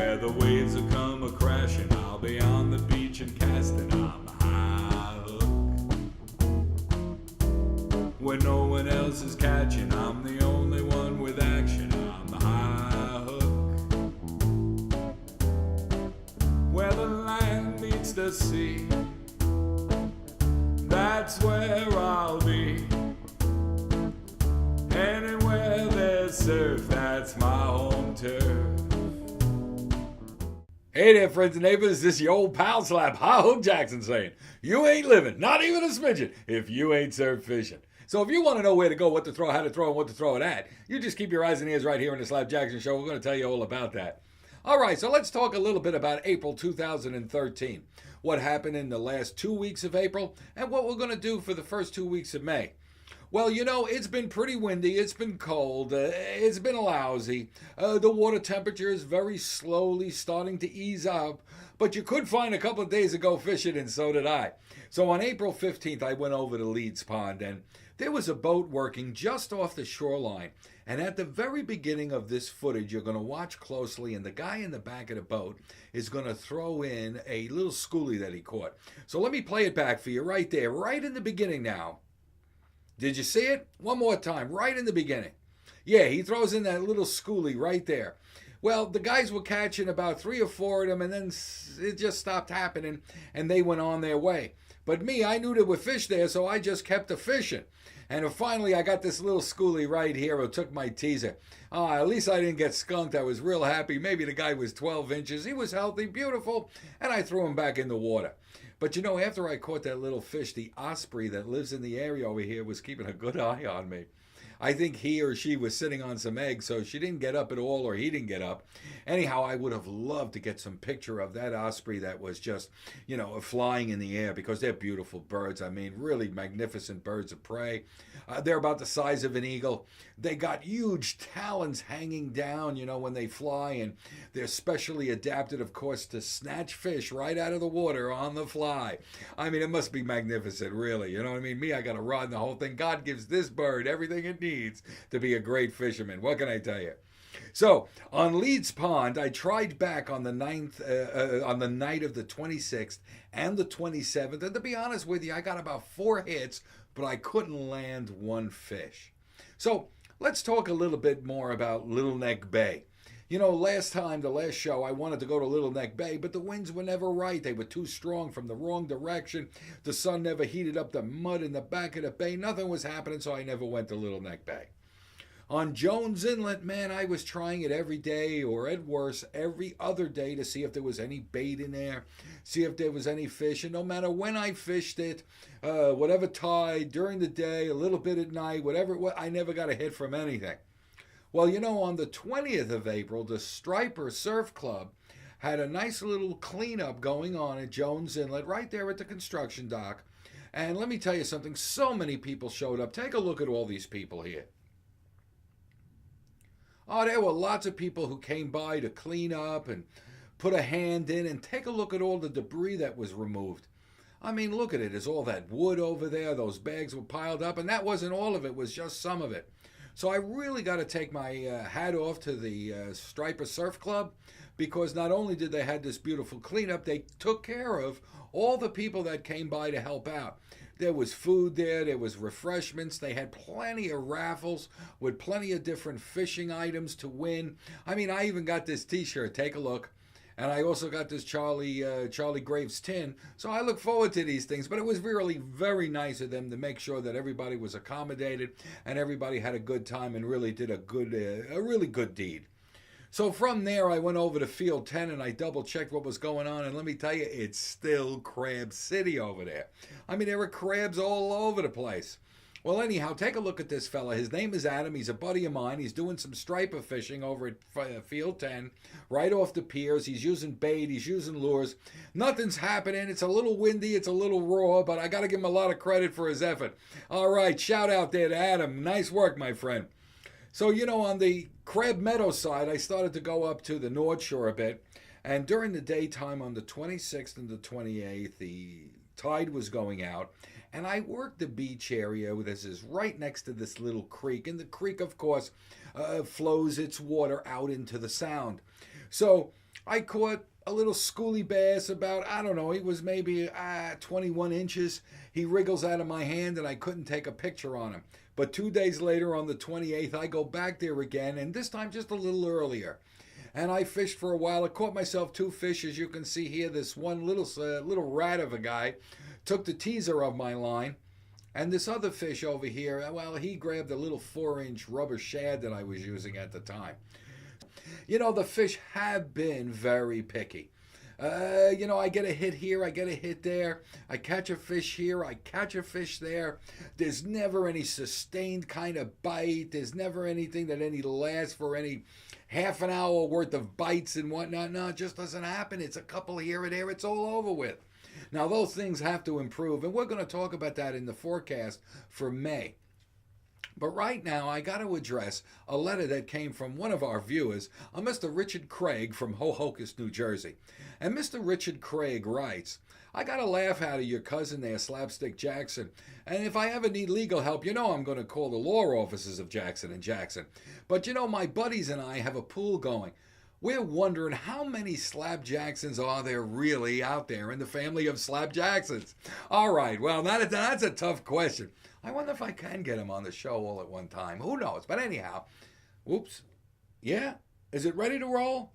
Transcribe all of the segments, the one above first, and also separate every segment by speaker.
Speaker 1: where the waves will come a crashing. I'll be on the beach and casting on the high hook. When no one else is catching, I'm the only one with action on the high hook. Where the land meets the sea, that's where I'll be. Anywhere there's surf, that's my home turf. Hey there, friends and neighbors, this is your old pal Slap High Hook Jackson saying, you ain't living, not even a smidgen, if you ain't surf fishing. So if you want to know where to go, what to throw, how to throw, and what to throw it at, you just keep your eyes and ears right here in the Slap Jackson Show. We're going to tell you all about that. All right, so let's talk a little bit about April 2013. What happened in the last 2 weeks of April, and what we're going to do for the first 2 weeks of May. Well, you know, it's been pretty windy, it's been cold, it's been lousy. The water temperature is very slowly starting to ease up, but you could find a couple of days to go fishing, and so did I. So on April 15th, I went over to Leeds Pond, and there was a boat working just off the shoreline. And at the very beginning of this footage, you're going to watch closely, and the guy in the back of the boat is going to throw in a little schoolie that he caught. So let me play it back for you right there, right in the beginning now. Did you see it? One more time, right in the beginning. Yeah, he throws in that little schoolie right there. Well, the guys were catching about 3 or 4 of them, and then it just stopped happening, and they went on their way. But me, I knew there were fish there, so I just kept fishing. And finally, I got this little schoolie right here who took my teaser. At least I didn't get skunked. I was real happy. Maybe the guy was 12 inches. He was healthy, beautiful, and I threw him back in the water. But you know, after I caught that little fish, the osprey that lives in the area over here was keeping a good eye on me. I think he or she was sitting on some eggs, so she didn't get up at all, or he didn't get up. Anyhow, I would have loved to get some picture of that osprey that was just, you know, flying in the air, because they're beautiful birds. I mean, really magnificent birds of prey. They're about the size of an eagle. They got huge talons hanging down, you know, when they fly, and they're specially adapted, of course, to snatch fish right out of the water on the fly. I mean, it must be magnificent, really. You know what I mean? Me, I got a rod in the whole thing. God gives this bird everything it needs to be a great fisherman. What can I tell you? So on Leeds Pond, I tried back on the on the night of the 26th and the 27th, and to be honest with you, I got about 4 hits, but I couldn't land one fish. So let's talk a little bit more about Little Neck Bay. You know, the last show, I wanted to go to Little Neck Bay, but the winds were never right. They were too strong from the wrong direction. The sun never heated up the mud in the back of the bay. Nothing was happening, so I never went to Little Neck Bay. On Jones Inlet, man, I was trying it every day, or at worst, every other day, to see if there was any bait in there, see if there was any fish. And no matter when I fished it, whatever tide, during the day, a little bit at night, whatever it was, I never got a hit from anything. Well, you know, on the 20th of April, the Striper Surf Club had a nice little cleanup going on at Jones Inlet, right there at the construction dock. And let me tell you something, so many people showed up. Take a look at all these people here. Oh, there were lots of people who came by to clean up and put a hand in, and take a look at all the debris that was removed. I mean, look at it. There's all that wood over there. Those bags were piled up, and that wasn't all of it. It was just some of it. So I really got to take my hat off to the Striper Surf Club, because not only did they have this beautiful cleanup, they took care of all the people that came by to help out. There was food there was refreshments, they had plenty of raffles with plenty of different fishing items to win. I mean, I even got this t-shirt, take a look. And I also got this Charlie Graves tin. So I look forward to these things. But it was really very nice of them to make sure that everybody was accommodated and everybody had a good time and really did a really good deed. So from there, I went over to Field 10 and I double-checked what was going on. And let me tell you, it's still Crab City over there. I mean, there were crabs all over the place. Well, anyhow, take a look at this fella. His name is Adam. He's a buddy of mine. He's doing some striper fishing over at Field 10, right off the piers. He's using bait. He's using lures. Nothing's happening. It's a little windy. It's a little raw, but I got to give him a lot of credit for his effort. All right, shout out there to Adam. Nice work, my friend. So, you know, on the Crab Meadow side, I started to go up to the North Shore a bit. And during the daytime on the 26th and the 28th, the tide was going out. And I worked the beach area. This is right next to this little creek. And the creek, of course, flows its water out into the sound. So I caught a little schoolie bass about, I don't know, he was maybe 21 inches. He wriggles out of my hand and I couldn't take a picture on him. But 2 days later, on the 28th, I go back there again, and this time just a little earlier. And I fished for a while. I caught myself 2 fish, as you can see here. This one little rat of a guy took the teaser of my line. And this other fish over here, well, he grabbed a little 4-inch rubber shad that I was using at the time. The fish have been very picky. I get a hit here, I get a hit there. I catch a fish here, I catch a fish there. There's never any sustained kind of bite. There's never anything that lasts for any half an hour worth of bites and whatnot. No, it just doesn't happen. It's a couple here and there. It's all over with. Now, those things have to improve, and we're going to talk about that in the forecast for May. But right now, I got to address a letter that came from one of our viewers, a Mr. Richard Craig from Hohokus, New Jersey. And Mr. Richard Craig writes, I got a laugh out of your cousin there, Slapstick Jackson. And if I ever need legal help, I'm going to call the law offices of Jackson and Jackson. But my buddies and I have a pool going. We're wondering how many Slap Jacksons are there really out there in the family of Slap Jacksons? All right, well, that's a tough question. I wonder if I can get him on the show all at one time. Who knows? But anyhow, whoops. Yeah? Is it ready to roll?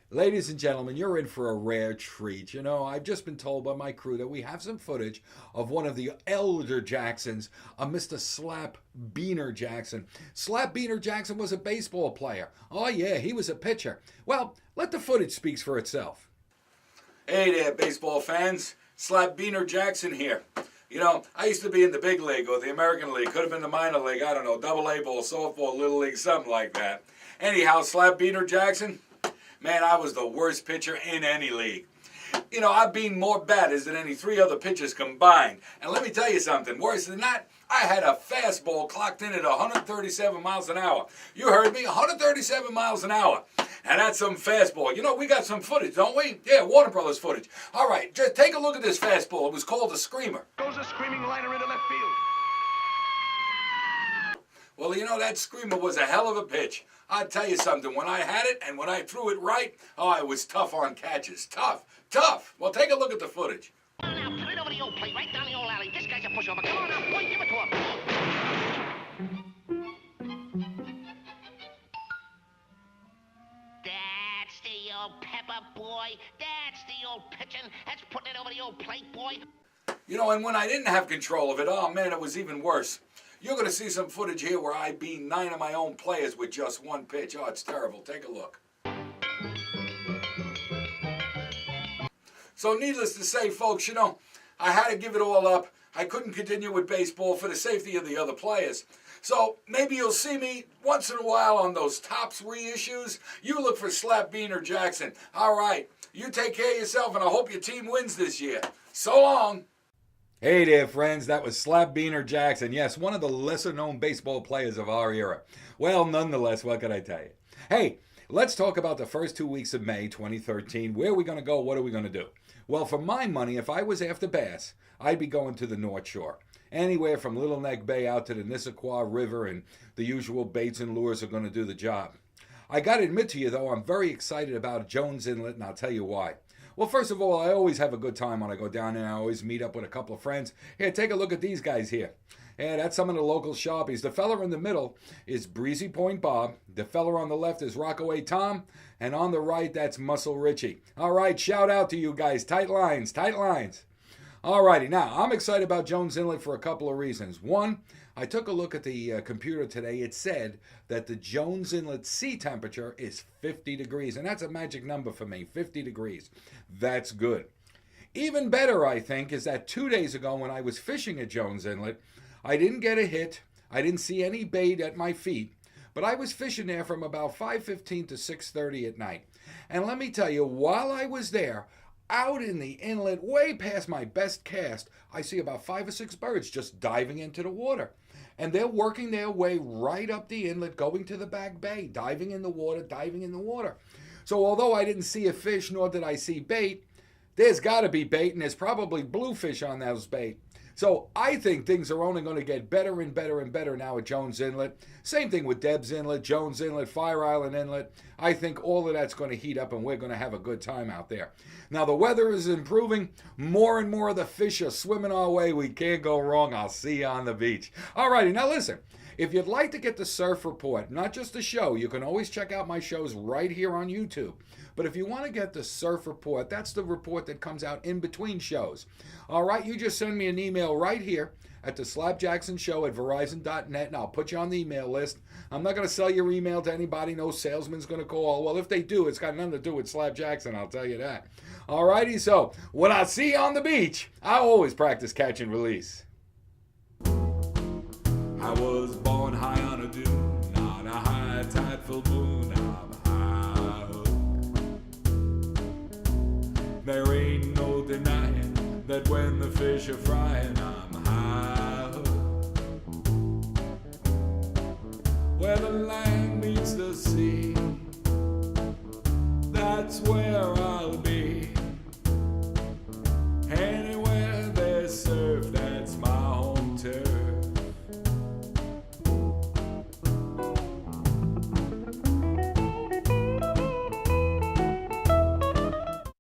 Speaker 1: Ladies and gentlemen, you're in for a rare treat. I've just been told by my crew that we have some footage of one of the elder Jacksons, a Mr. Slap Beaner Jackson. Slap Beaner Jackson was a baseball player. Oh, yeah, he was a pitcher. Well, let the footage speak for itself. Hey there, baseball fans. Slap Beaner Jackson here. I used to be in the big league or the American League. Could have been the minor league. I don't know, double-A ball, softball, little league, something like that. Anyhow, Slap Beaner Jackson, man, I was the worst pitcher in any league. I've been more batters than any 3 other pitchers combined. And let me tell you something, worse than that, I had a fastball clocked in at 137 miles an hour. You heard me, 137 miles an hour. And that's some fastball. We got some footage, don't we? Yeah, Warner Brothers footage. All right, just take a look at this fastball. It was called a screamer.
Speaker 2: Goes a screaming liner into left field.
Speaker 1: Well, that screamer was a hell of a pitch. I'll tell you something, when I had it and when I threw it right, it was tough on catches. Tough. Well, take a look at the footage.
Speaker 2: Come on now, put it over the old plate, right down the old alley. This guy's a pushover. Come on now, boy, give it to him. That's the old pepper, boy. That's the old pitching. That's putting it over the old plate, boy.
Speaker 1: And when I didn't have control of it, oh man, it was even worse. You're going to see some footage here where I beat 9 of my own players with just 1 pitch. Oh, it's terrible. Take a look. So needless to say, folks, I had to give it all up. I couldn't continue with baseball for the safety of the other players. So maybe you'll see me once in a while on those Topps reissues. You look for Slap Beaner Jackson. All right, you take care of yourself, and I hope your team wins this year. So long. Hey there, friends. That was Slap Beaner Jackson. Yes, one of the lesser-known baseball players of our era. Well, nonetheless, what can I tell you? Hey, let's talk about the first 2 weeks of May 2013. Where are we going to go? What are we going to do? Well, for my money, if I was after bass, I'd be going to the North Shore. Anywhere from Little Neck Bay out to the Nissaquah River, and the usual baits and lures are going to do the job. I got to admit to you, though, I'm very excited about Jones Inlet, and I'll tell you why. Well, first of all, I always have a good time when I go down there. I always meet up with a couple of friends. Here, take a look at these guys here. Yeah, that's some of the local sharpies. The fella in the middle is Breezy Point Bob. The fella on the left is Rockaway Tom. And on the right, that's Muscle Richie. All right, shout out to you guys. Tight lines, tight lines. All righty, now, I'm excited about Jones Inlet for a couple of reasons. One, I took a look at the computer today. It said that the Jones Inlet sea temperature is 50 degrees. And that's a magic number for me, 50 degrees. That's good. Even better, I think, is that 2 days ago when I was fishing at Jones Inlet, I didn't get a hit. I didn't see any bait at my feet. But I was fishing there from about 5:15 to 6:30 at night. And let me tell you, while I was there, out in the inlet, way past my best cast, I see about 5 or 6 birds just diving into the water. And they're working their way right up the inlet, going to the back bay, diving in the water, diving in the water. So although I didn't see a fish, nor did I see bait, there's got to be bait, and there's probably bluefish on those bait. So I think things are only going to get better and better and better now at Jones Inlet. Same thing with Deb's Inlet, Jones Inlet, Fire Island Inlet. I think all of that's going to heat up and we're going to have a good time out there. Now the weather is improving. More and more of the fish are swimming our way. We can't go wrong. I'll see you on the beach. All righty, now listen. If you'd like to get the surf report, not just the show, you can always check out my shows right here on YouTube. But if you want to get the surf report, that's the report that comes out in between shows. All right, you just send me an email right here at the slapjacksonshow@verizon.net, and I'll put you on the email list. I'm not going to sell your email to anybody. No salesman's going to call. Well, if they do, it's got nothing to do with Slap Jackson, I'll tell you that. All righty, so when I see you on the beach, I always practice catch and release. I was born high on a dune, on a high tide full moon. I'm high hook. There ain't no denying that when the fish are frying, I'm high hook. Where the land meets the sea, that's where I'll be.